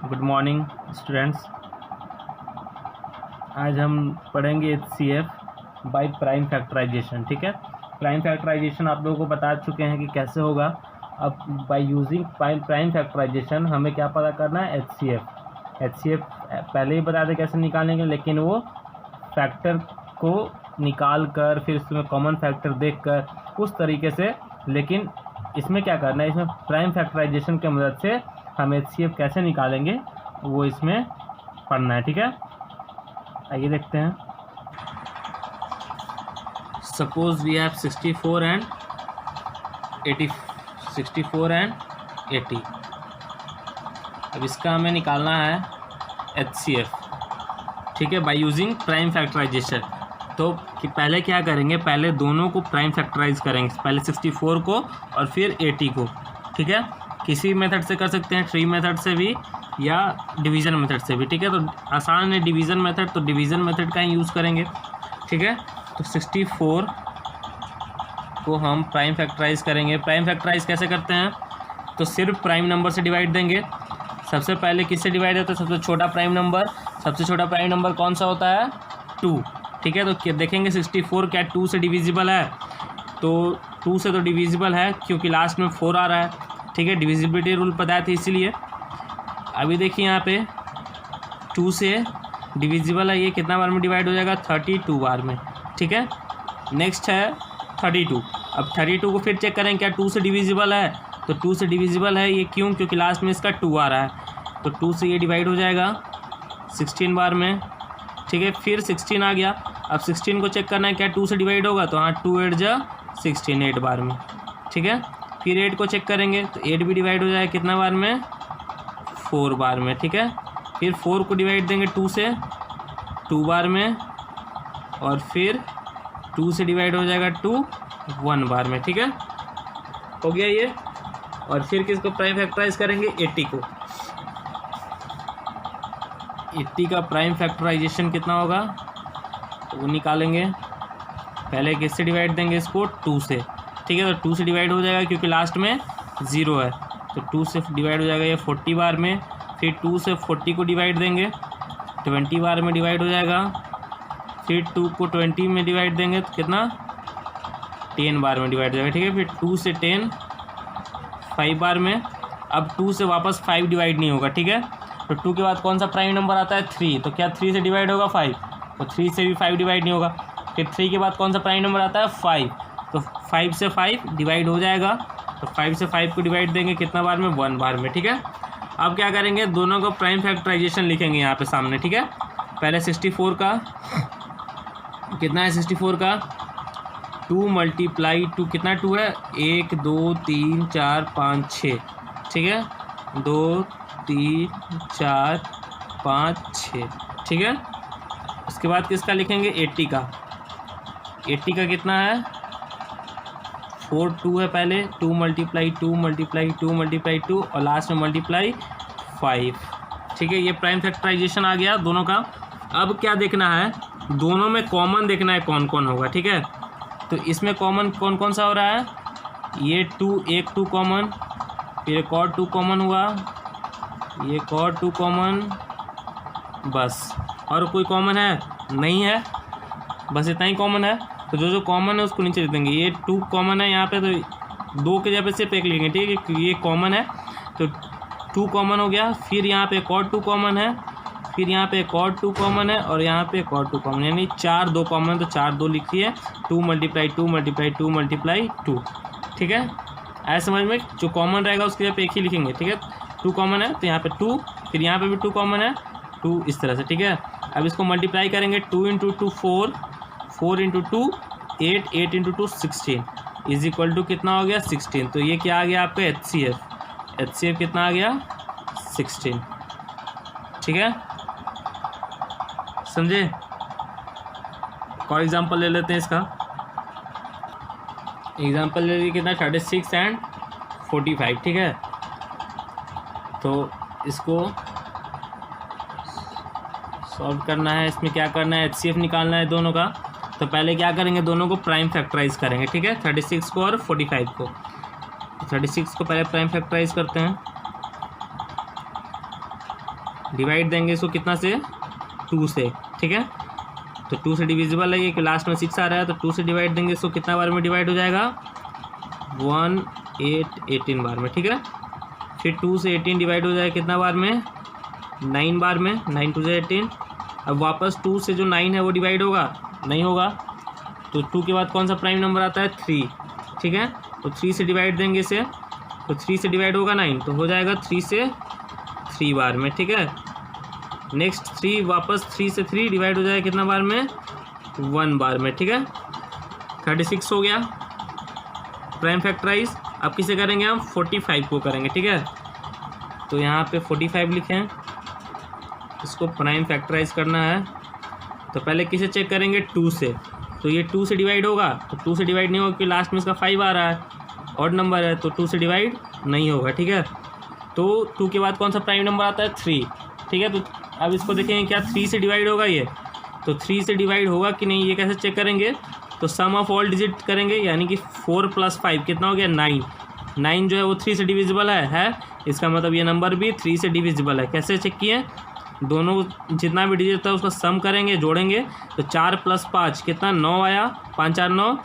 Good morning students. आज हम पढ़ेंगे HCF बाय प्राइम फैक्टराइजेशन। ठीक है, प्राइम फैक्टराइजेशन आप लोगों को बता चुके हैं कि कैसे होगा। अब बाय यूजिंग प्राइम फैक्टराइजेशन हमें क्या पता करना है, HCF पहले ही बता दें कैसे निकालेंगे, लेकिन वो फैक्टर को निकाल कर फिर उसमें कॉमन फैक्टर देख कर उस तरीके से, लेकिन इसमें क्या करना है, इसमें प्राइम फैक्टराइजेशन की मदद से हम HCF कैसे निकालेंगे वो इसमें पढ़ना है। ठीक है, आइए देखते हैं। Suppose we have 64 and 80। अब इसका हमें निकालना है HCF। ठीक है, बाय यूजिंग प्राइम फैक्टराइजेशन। तो कि पहले क्या करेंगे, पहले दोनों को प्राइम फैक्टराइज करेंगे, पहले 64 को और फिर 80 को। ठीक है, किसी मेथड से कर सकते हैं, ट्री मेथड से भी या डिवीज़न मेथड से भी। ठीक है, तो आसान है डिवीज़न मेथड, तो डिवीज़न मेथड का ही यूज़ करेंगे। ठीक है, तो 64 को हम प्राइम फैक्टराइज करेंगे। प्राइम फैक्टराइज कैसे करते हैं, तो सिर्फ प्राइम नंबर से डिवाइड देंगे। सबसे पहले किससे डिवाइड होता है, सबसे छोटा प्राइम नंबर। सबसे छोटा प्राइम नंबर कौन सा होता है, 2। ठीक है, तो देखेंगे 64 क्या 2 से डिविजिबल है, तो 2 से तो डिविजिबल है क्योंकि लास्ट में 4 आ रहा है। ठीक है, डिविजिबिलिटी रूल पता है इसीलिए। अभी देखिए यहाँ पे 2 से डिविजिबल है, ये कितना बार में डिवाइड हो जाएगा, 32 बार में। ठीक है, नेक्स्ट है 32। अब 32 को फिर चेक करें क्या 2 से डिविजिबल है, तो 2 से डिविजिबल है, ये क्यों, क्योंकि लास्ट में इसका 2 आ रहा है, तो 2 से ये डिवाइड हो जाएगा 16 बार में। ठीक है, फिर 16 आ गया। अब 16 को चेक करना है क्या 2 से डिवाइड होगा, तो हाँ 2 8 जा 16, 8 बार में। ठीक है, फिर 8 को चेक करेंगे तो 8 भी डिवाइड हो जाएगा कितना बार में, 4 बार में। ठीक है, फिर 4 को डिवाइड देंगे 2 से, 2 बार में, और फिर 2 से डिवाइड हो जाएगा 2 1 बार में। ठीक है, हो गया ये। और फिर किसको प्राइम फैक्टराइज करेंगे, 80 को। 80 का प्राइम फैक्टराइजेशन कितना होगा, तो वो निकालेंगे। पहले किससे डिवाइड देंगे इसको, 2 से। ठीक है, तो 2 से डिवाइड हो जाएगा क्योंकि लास्ट में 0 है, तो 2 से डिवाइड हो जाएगा ये 40 बार में। फिर 2 से 40 को डिवाइड देंगे, 20 बार में डिवाइड हो जाएगा। फिर 2 को 20 में डिवाइड देंगे तो कितना, 10 बार में डिवाइड हो जाएगा। ठीक है, फिर 2 से 10 5 बार में। अब 2 से वापस 5 डिवाइड नहीं होगा। ठीक है, तो 2 के बाद कौन सा प्राइम नंबर आता है, 3, तो क्या 3 से डिवाइड होगा 5, तो 3 से भी 5 डिवाइड नहीं होगा। फिर 3 के बाद कौन सा प्राइम नंबर आता है, 5, तो 5 से 5 डिवाइड हो जाएगा, तो 5 से 5 को डिवाइड देंगे कितना बार में, 1 बार में। ठीक है, अब क्या करेंगे, दोनों को प्राइम फैक्टराइजेशन लिखेंगे यहाँ पे सामने। ठीक है, पहले 64 का कितना है, 64 का 2 × 2 कितना 2 है, 1 2 3 4 5 6। ठीक है, 2 3 4 5 6। ठीक है, उसके बाद किसका लिखेंगे, 80 का। 80 का कितना है, 4 2 है पहले, 2 × 2 × 2 × 2 और लास्ट में मल्टीप्लाई 5। ठीक है, ये प्राइम फैक्टराइजेशन आ गया दोनों का। अब क्या देखना है, दोनों में कॉमन देखना है कौन कौन होगा। ठीक है, तो इसमें कॉमन कौन कौन सा हो रहा है, ये 2 कॉमन, फिर एक और 2 कॉमन हुआ, ये एक और 2 कॉमन, बस। और कोई कॉमन है नहीं है, बस इतना ही कॉमन है। तो जो जो कॉमन है उसको नीचे लिख देंगे। ये 2 कॉमन है यहाँ पे, तो 2 के जगह सिर्फ 1 लिखेंगे। ठीक है, ये कॉमन है तो 2 कॉमन हो गया। फिर यहाँ पे एक और 2 कॉमन है, फिर यहाँ पे एक और 2 कॉमन है, और यहाँ पे एक और 2 कॉमन, यानी 4 2 कॉमन, तो 4 2 लिखिए, 2 × 2 × 2 × 2। ठीक है, ऐसे समझ में, जो कॉमन रहेगा उसके जगह पे 1 ही लिखेंगे। ठीक है, 2 कॉमन है तो यहाँ पे 2, फिर यहाँ पे भी 2 कॉमन है, 2, इस तरह से। ठीक है, अब इसको मल्टीप्लाई करेंगे, 2 × 2 4, 4 × 2 8, 8 × 2 16 इज इक्वल टू कितना हो गया, 16। तो ये क्या आ गया आपका HCF कितना आ गया, 16। ठीक है, समझे। और एग्जांपल ले लेते हैं इसका। एग्जांपल ले लीजिए कितना, 36 एंड 45। ठीक है, तो इसको सॉल्व करना है। इसमें क्या करना है, HCF निकालना है दोनों का। तो पहले क्या करेंगे, दोनों को प्राइम फैक्टराइज करेंगे। ठीक है, 36 को और 45 को। 36 को पहले प्राइम फैक्टराइज करते हैं, डिवाइड देंगे इसको कितना से, 2 से, ठीक है। तो 2 से डिविजिबल है ये कि लास्ट में 6 आ रहा है, तो 2 से डिवाइड देंगे इसको, कितना बार में डिवाइड हो जाएगा, 1 8 18 बार में, ठीक है। फिर 2 से 18 डिवाइड हो जाएगा कितना बार में, 9 बार में, 9 2 से 18। अब वापस 2 से जो 9 है वो डिवाइड होगा, नहीं होगा, तो 2 के बाद कौन सा प्राइम नंबर आता है, 3, ठीक है। तो 3 से डिवाइड देंगे इसे, तो 3 से डिवाइड होगा 9, तो हो जाएगा 3 से 3 बार में, ठीक है। नेक्स्ट 3, वापस 3 से 3 डिवाइड हो जाएगा कितना बार में, 1 बार में, ठीक है। 36 हो गया प्राइम फैक्टराइज। अब किसे करेंगे हम, 45 को करेंगे, ठीक है। तो यहाँ पे 45 लिखें, इसको प्राइम फैक्टराइज करना है। तो पहले किसे चेक करेंगे, 2 से, तो ये 2 से डिवाइड होगा, तो 2 से डिवाइड नहीं होगा क्योंकि लास्ट में इसका 5 आ रहा है, ऑड नंबर है, तो 2 से डिवाइड नहीं होगा, ठीक है। तो 2 के बाद कौन सा प्राइम नंबर आता है, 3, ठीक है। तो अब इसको देखेंगे क्या 3 से डिवाइड होगा ये, तो 3 से डिवाइड होगा कि नहीं ये कैसे चेक करेंगे, तो सम ऑफ ऑल डिजिट करेंगे, यानी कि 4 + 5 कितना हो गया, 9। 9 जो है वो 3 से डिविजिबल है, इसका मतलब ये नंबर भी 3 से डिविजिबल है। कैसे चेक किए, दोनों जितना भी डिजिट था उसका सम करेंगे, जोड़ेंगे, तो 4 + 5 कितना, 9 आया, 5 4 9,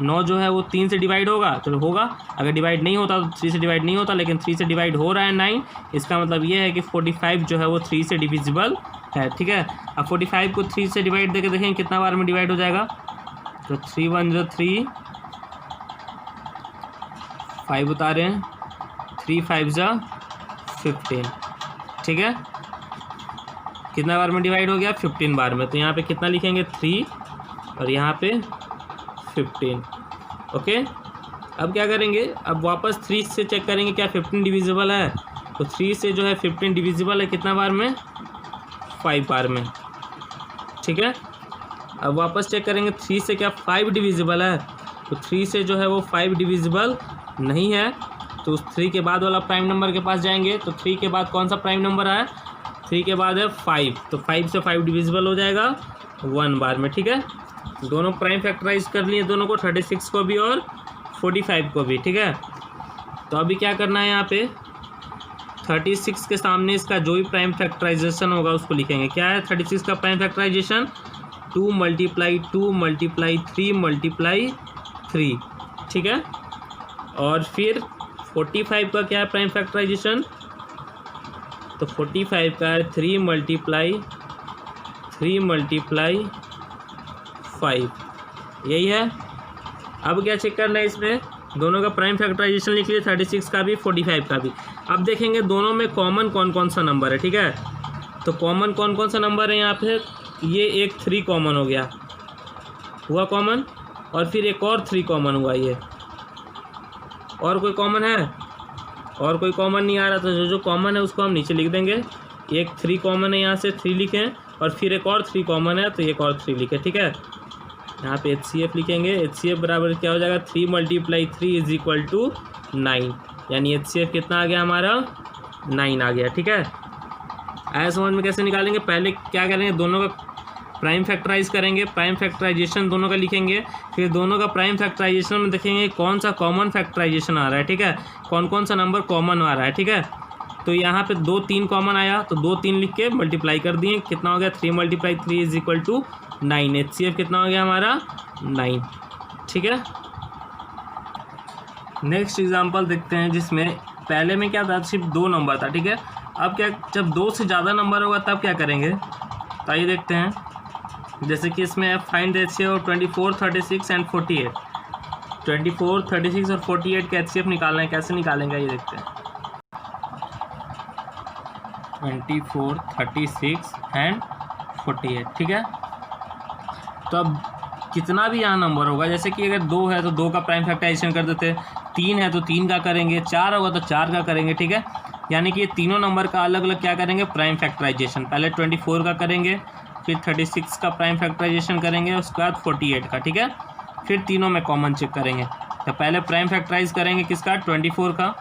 9 जो है वो 3 से डिवाइड होगा, तो होगा। अगर डिवाइड नहीं होता तो 3 से डिवाइड नहीं होता, लेकिन 3 से डिवाइड हो रहा है 9, इसका मतलब ये है कि 45 जो है वो 3 से डिविजिबल है, ठीक है। अब 45 को 3 से डिवाइड देके देखेंगे कितना बार में डिवाइड हो जाएगा, तो 3 1 0 3, 5 उतारे हैं, 3 5 जा 15, ठीक है। कितना बार में डिवाइड हो गया, 15 बार में। तो यहाँ पे कितना लिखेंगे, 3 और यहाँ पे 15, ओके। अब क्या करेंगे, अब वापस 3 से चेक करेंगे क्या 15 डिविजिबल है, तो 3 से जो है 15 डिविजिबल है कितना बार में, 5 बार में, ठीक है। अब वापस चेक करेंगे 3 से क्या 5 डिविजिबल है, तो 3 से जो है वो 5 डिविजिबल नहीं है, तो उस 3 के बाद वाला प्राइम नंबर के पास जाएंगे। तो 3 के बाद कौन सा प्राइम नंबर है, 3 के बाद है 5, तो 5 से 5 डिविजिबल हो जाएगा 1 बार में, ठीक है। दोनों प्राइम फैक्टराइज कर लिए, दोनों को, 36 को भी और 45 को भी, ठीक है। तो अभी क्या करना है, यहाँ पे 36 के सामने इसका जो भी प्राइम फैक्टराइजेशन होगा उसको लिखेंगे। क्या है 36 का प्राइम फैक्टराइजेशन, 2 × 2 × 3 × 3, ठीक है। और फिर 45 का क्या है प्राइम फैक्टराइजेशन, तो 45 का है 3 × 5, यही है। अब क्या चेक करना है, इसमें दोनों का प्राइम फैक्टराइजेशन लिख लिए, 36 का भी 45 का भी। अब देखेंगे दोनों में कॉमन कौन कौन सा नंबर है, ठीक है। तो कॉमन कौन कौन सा नंबर है, यहाँ पे ये एक 3 कॉमन हो गया, हुआ कॉमन, और फिर एक और 3 कॉमन हुआ ये, और कोई कॉमन है, और कोई कॉमन नहीं आ रहा, तो जो जो कॉमन है उसको हम नीचे लिख देंगे। एक 3 कॉमन है, यहाँ से 3 लिखें, और फिर एक और 3 कॉमन है, तो एक और 3 लिखें, ठीक है। यहाँ पे HCF लिखेंगे, HCF बराबर क्या हो जाएगा, 3 × 3 = 9, यानी HCF कितना आ गया हमारा, 9 आ गया, ठीक है। आया समझ में कैसे निकालेंगे, पहले क्या करेंगे, दोनों का प्राइम फैक्टराइज करेंगे, प्राइम फैक्टराइजेशन दोनों का लिखेंगे, फिर दोनों का प्राइम फैक्टराइजेशन में देखेंगे कौन सा कॉमन फैक्टराइजेशन आ रहा है, ठीक है, कौन कौन सा नंबर कॉमन आ रहा है, ठीक है। तो यहाँ पे 2 3 कॉमन आया, तो 2 3 लिख के मल्टीप्लाई कर दिए, कितना हो गया, 3 × 3 = 9, HCF कितना हो गया हमारा, 9, ठीक है। नेक्स्ट एग्जांपल देखते हैं, जिसमें पहले में क्या था, सिर्फ 2 नंबर था, ठीक है। अब क्या, जब 2 से ज़्यादा नंबर होगा तब क्या करेंगे, तो आइए देखते हैं। जैसे कि इसमें फाइंड HCF 24 36 एंड 48, 24 36 और 48 का HCF निकालना है, कैसे निकालेंगे ये देखते हैं। 24 36 एंड 48, ठीक है। तो अब कितना भी यहाँ नंबर होगा, जैसे कि अगर 2 है तो 2 का प्राइम फैक्टराइजेशन कर देते, 3 है तो 3 का करेंगे, 4 होगा तो 4 का करेंगे, ठीक है। यानी कि ये तीनों नंबर का अलग अलग क्या करेंगे, प्राइम फैक्टराइजेशन। पहले 24 का करेंगे, फिर 36 का प्राइम फैक्टराइजेशन करेंगे, उसके बाद 48 का, ठीक है। फिर तीनों में कॉमन चेक करेंगे। तो पहले प्राइम फैक्टराइज करेंगे किसका, 24 का।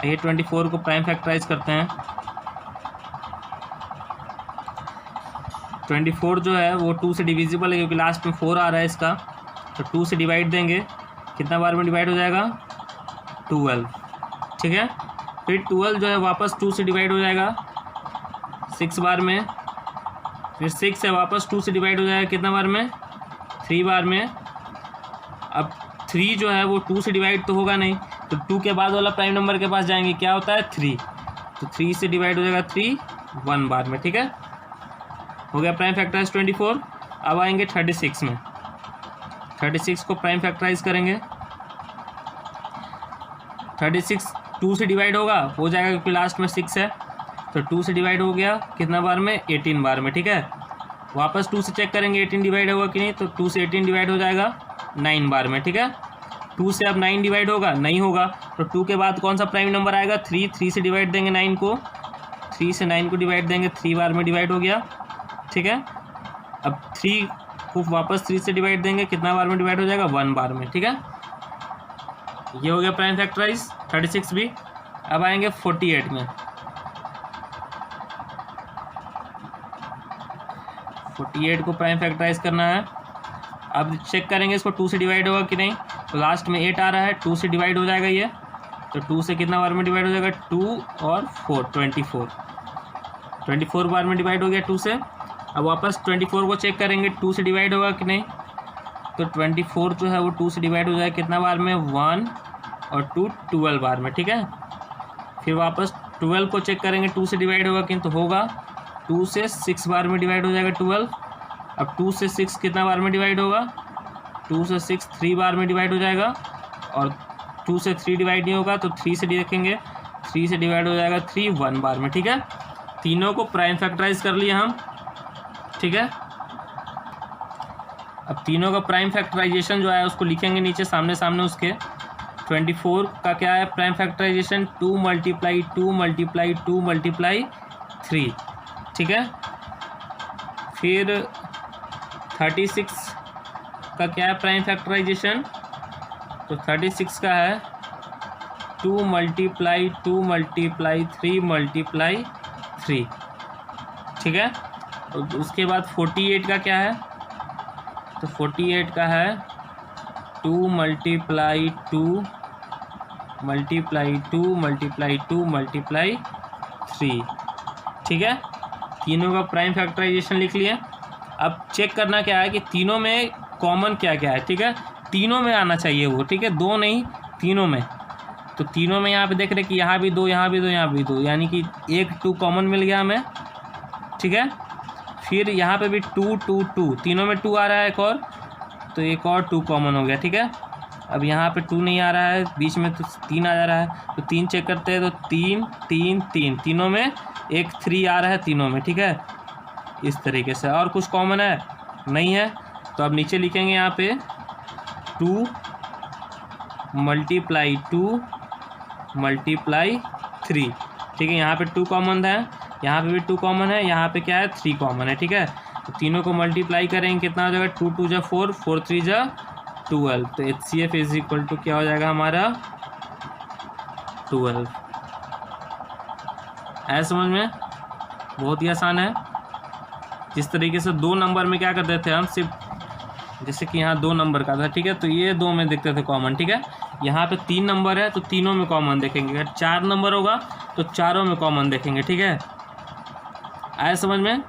ये 24 को प्राइम फैक्टराइज करते हैं। 24 जो है वो 2 से डिविजिबल है, क्योंकि लास्ट में 4 आ रहा है इसका, तो 2 से डिवाइड देंगे, कितना बार में डिवाइड हो जाएगा, 12, ठीक है। फिर 12 जो है वापस 2 से डिवाइड हो जाएगा 6 बार में, फिर 6 से वापस 2 से डिवाइड हो जाएगा कितना बार में, 3 बार में। अब 3 जो है वो 2 से डिवाइड तो होगा नहीं, तो 2 के बाद वाला प्राइम नंबर के पास जाएंगे, क्या होता है 3, तो 3 से डिवाइड हो जाएगा 3 1 बार में। ठीक है, हो गया प्राइम फैक्टराइज 24। अब आएंगे 36 में, 36 को प्राइम फैक्टराइज करेंगे। 36 2 से डिवाइड होगा, हो जाएगा क्योंकि लास्ट में 6 है, तो 2 से डिवाइड हो गया कितना बार में, 18 बार में। ठीक है, वापस 2 से चेक करेंगे 18 डिवाइड होगा कि नहीं, तो 2 से 18 डिवाइड हो जाएगा 9 बार में। ठीक है, 2 से अब 9 डिवाइड होगा, नहीं होगा, तो 2 के बाद कौन सा प्राइम नंबर आएगा, 3 से डिवाइड देंगे 9 को, 3 से 9 को डिवाइड देंगे, 3 बार में डिवाइड हो गया। ठीक है, अब 3 को वापस 3 से डिवाइड देंगे, कितना बार में डिवाइड हो जाएगा, 1 बार में। ठीक है, ये हो गया प्राइम फैक्टराइज 36 भी। अब आएंगे 48 में, 48 को प्राइम फैक्टराइज करना है। अब चेक करेंगे इसको 2 से डिवाइड होगा कि नहीं, तो लास्ट में 8 आ रहा है, 2 से डिवाइड हो जाएगा ये, तो 2 से कितना बार में डिवाइड हो जाएगा, 2 और 4 24 बार में डिवाइड हो गया 2 से। अब वापस 24 को चेक करेंगे 2 से डिवाइड होगा कि नहीं, तो 24 जो है वो 2 से डिवाइड हो जाएगा कितना बार में, 1 और 2 12 बार में। ठीक है, फिर वापस 12 को चेक करेंगे 2 से डिवाइड होगा कि नहीं, तो होगा, 2 से 6 बार में डिवाइड हो जाएगा 12। अब 2 से 6 कितना बार में डिवाइड होगा, 2 से 6 3 बार में डिवाइड हो जाएगा, और 2 से 3 डिवाइड नहीं होगा तो 3 से देखेंगे, 3 से डिवाइड हो जाएगा 3 1 बार में। ठीक है, तीनों को प्राइम फैक्टराइज कर लिया हम। ठीक है, अब तीनों का प्राइम फैक्टराइजेशन जो है उसको लिखेंगे नीचे सामने सामने उसके। 24 का क्या है प्राइम फैक्टराइजेशन, 2 × 2 × 2 × 3। ठीक है, फिर 36 का क्या है प्राइम फैक्टराइजेशन, तो 36 का है 2 × 2 × 3 × 3। ठीक है, और उसके बाद 48 का क्या है, तो 48 का है 2 × 2 × 2 × 2 × 3। ठीक है, तीनों का प्राइम फैक्टराइजेशन लिख लिए। अब चेक करना क्या है कि तीनों में कॉमन क्या क्या है। ठीक है, तीनों में आना चाहिए वो, ठीक है, 2 नहीं, तीनों में। तो तीनों में यहाँ पे देख रहे कि यहाँ भी 2, यहाँ भी 2, यहाँ भी 2, यानी कि 1 2 कॉमन मिल गया हमें। ठीक है, फिर यहाँ पे भी 2 2 2, तीनों में 2 आ रहा है एक और, तो एक और 2 कॉमन हो गया। ठीक है, अब यहाँ पे 2 नहीं आ रहा है, बीच में तो 3 आ जा रहा है, तो 3 चेक करते हैं, तो 3 3 3, तीनों में एक 3 आ रहा है तीनों में। ठीक है, इस तरीके से। और कुछ कॉमन है नहीं है, तो अब नीचे लिखेंगे यहाँ पे 2 × 2 × 3। ठीक है, यहाँ पे 2 कॉमन है, यहाँ पे भी 2 कॉमन है, यहाँ पे क्या है 3 कॉमन है। ठीक है, तो तीनों को मल्टीप्लाई करेंगे, कितना हो जाएगा, 2 2 × 4, 4 3 × 12, तो HCF = क्या हो जाएगा हमारा 12। है समझ में, बहुत ही आसान है। जिस तरीके से 2 नंबर में क्या करते थे हम, सिर्फ जैसे कि यहाँ 2 नंबर का था, ठीक है, तो ये 2 में देखते थे कॉमन। ठीक है, यहाँ पे 3 नंबर है तो तीनों में कॉमन देखेंगे, अगर 4 नंबर होगा तो चारों में कॉमन देखेंगे। ठीक है, आया समझ में,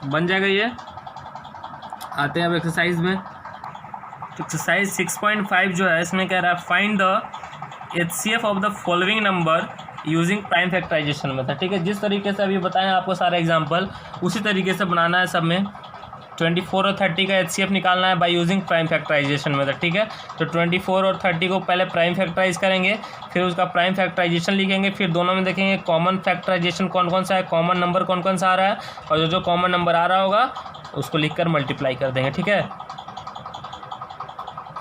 बन जाएगा ये। आते हैं अब एक्सरसाइज में। एक्सरसाइज 6.5 जो है इसमें कह रहा है find the HCF of the following number using prime factorisation method. ठीक है, जिस तरीके से अभी बताएं आपको सारा एग्जांपल, उसी तरीके से बनाना है सब में। 24 और 30 का HCF निकालना है by using prime factorisation method. ठीक है, तो 24 और 30 को पहले प्राइम फैक्टराइज करेंगे, फिर उसका प्राइम फैक्टराइजेशन लिखेंगे, फिर दोनों में देखेंगे कॉमन फैक्टराइजेशन कौन कौन सा है, कॉमन नंबर कौन कौन सा आ रहा है, और जो कॉमन नंबर आ रहा होगा उसको लिखकर मल्टीप्लाई कर देंगे। ठीक है,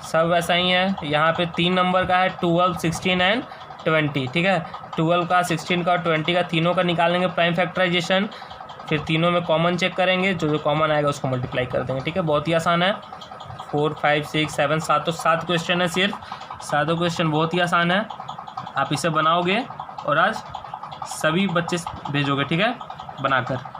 सब वैसा ही है। यहाँ पे 3 नंबर का है 12, 16 एंड 20। ठीक है, 12 का, 16 का और 20 का तीनों का निकालेंगे प्राइम फैक्टराइजेशन, फिर तीनों में कॉमन चेक करेंगे, जो कॉमन आएगा उसको मल्टीप्लाई कर देंगे। ठीक है, बहुत ही आसान है। 4 5 6 7 7, तो 7 क्वेश्चन है सिर्फ, 7 क्वेश्चन बहुत ही आसान है। आप इसे बनाओगे और आज सभी बच्चे भेजोगे। ठीक है, बनाकर।